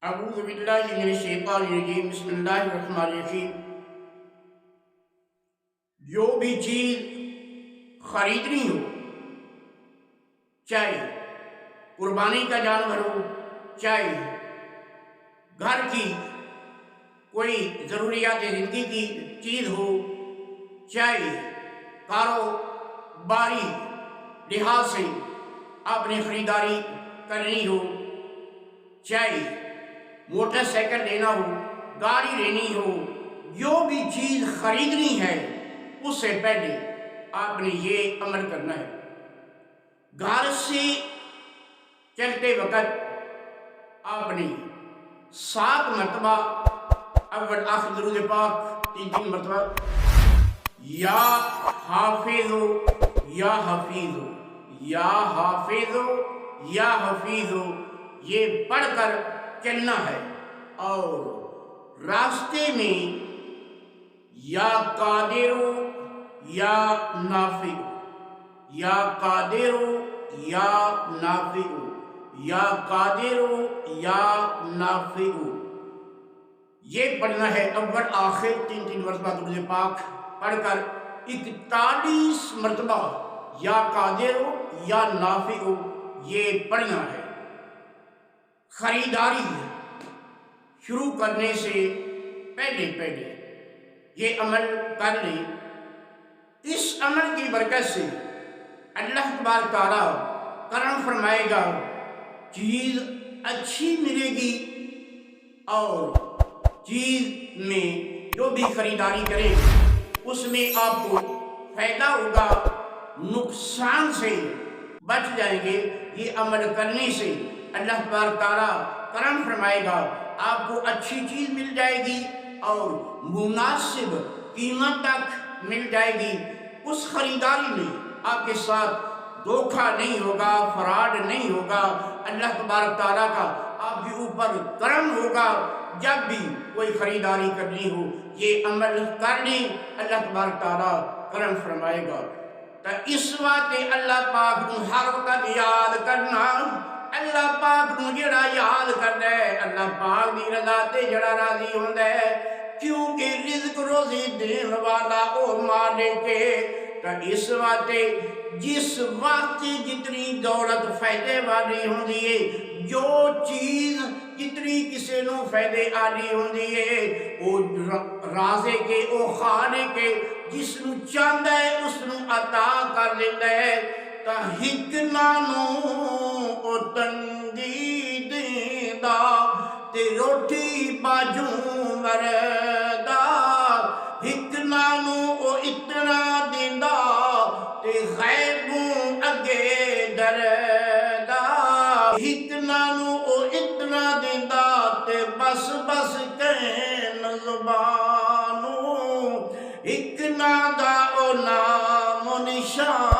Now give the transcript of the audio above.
اعوذ باللہ من الشیطان الرجیم بسم اللہ الرحمن الرحیم۔ جو بھی چیز خریدنی ہو، چاہے قربانی کا جانور ہو، چاہے گھر کی کوئی ضروریات زندگی کی چیز ہو، چاہے کاروباری لحاظ سے آپ نے خریداری کرنی ہو، چاہے موٹر سائیکل لینا ہو، گاڑی لینی ہو، جو بھی چیز خریدنی ہے اس سے پہلے آپ نے یہ عمل کرنا ہے۔ گھر سے چلتے وقت آپ نے 7 مرتبہ اول آخر درود پاک 3 مرتبہ یا حافظو یا حفیظو یا حافظو یا حفیظو یہ پڑھ کر چلنا ہے، اور راستے میں یا قادرو یا نافعو یا قادرو یا نافعو یا قادرو یا نافعو یہ پڑھنا ہے۔ اول آخر 3 مرتبہ درود پاک پڑھ کر 41 مرتبہ یا قادرو یا نافعو یہ پڑھنا ہے۔ خریداری شروع کرنے سے پہلے یہ عمل کر لیں۔ اس عمل کی برکت سے اللہ تبارک تعالیٰ کرم فرمائے گا، چیز اچھی ملے گی، اور چیز میں جو بھی خریداری کرے اس میں آپ کو فائدہ ہوگا، نقصان سے بچ جائیں گے۔ یہ عمل کرنے سے اللہ تبارک تعالیٰ کرم فرمائے گا، آپ کو اچھی چیز مل جائے گی اور مناسب قیمت تک مل جائے گی۔ اس خریداری میں آپ کے ساتھ دھوکہ نہیں ہوگا، فراڈ نہیں ہوگا۔ اللہ تبارک تعالیٰ کا آپ کے اوپر کرم ہوگا۔ جب بھی کوئی خریداری کرنی ہو یہ عمل کر لیں، اللہ تبارک تعالیٰ کرم فرمائے گا۔ تو اس واسطے اللہ پاک کو ہر وقت یاد کرنا، اللہ پاک نو جڑا یاد کرنا ہے، اللہ پاک دی رضا تے جڑا راضی ہوندا ہے، کیونکہ رزق روزی دین والا او مالک ہے۔ تو اس واسطے جس وقت جتنی دولت فائدے والی ہوندی ہے، جو چیز جتنی کسی نو فائدے والی ہوندی ہے، او رازق کے او خالق کے جس نو چاہندا ہے اس نو عطا کر دیندا ہے۔ تا ہک نانو او تنگی دیندا تے روٹی باجوں مردا، ہک نانو او اتنا دیندا تے غیبوں اگے ڈردا، ہک نانو او اتنا دیندا تے بس بس کہن زبانوں، ہک نا دا او نام و نشان